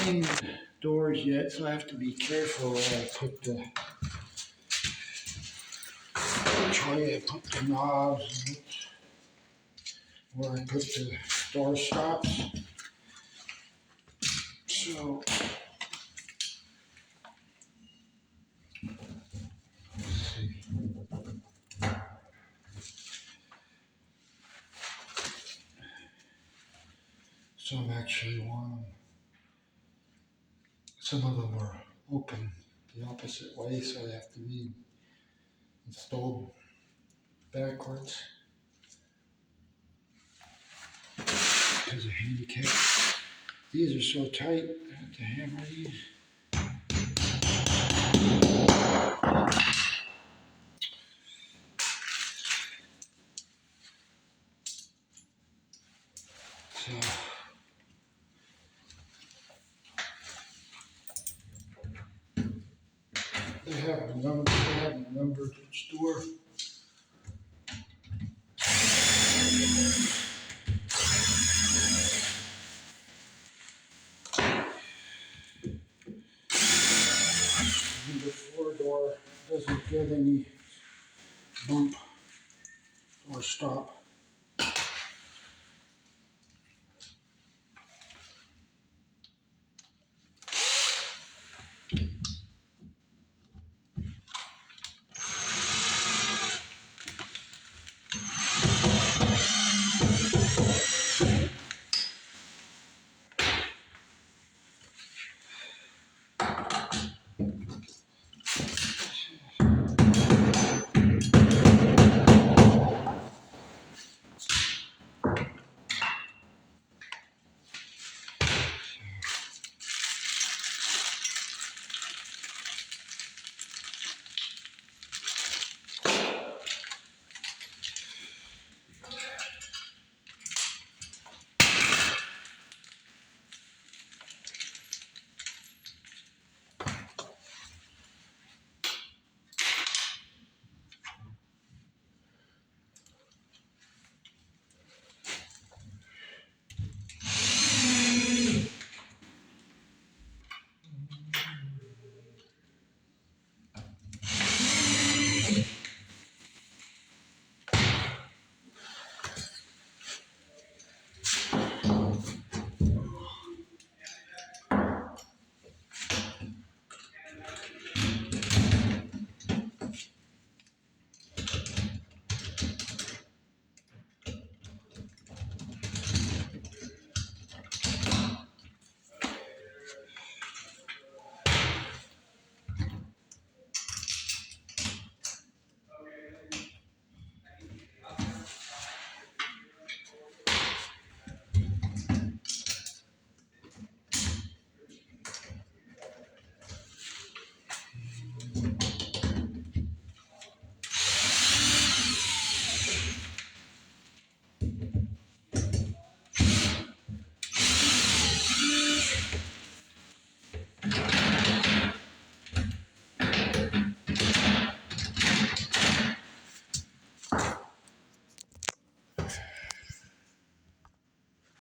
cleaned doors yet, so I have to be careful where I put the knobs, and where I put the door stops. So let's see. Some actually want some of them are open the opposite way, so they have to be installed backwards because of handicap. These are so tight, I have to hammer these. So they have numbered each door. Number 4 door doesn't get any bump or stop.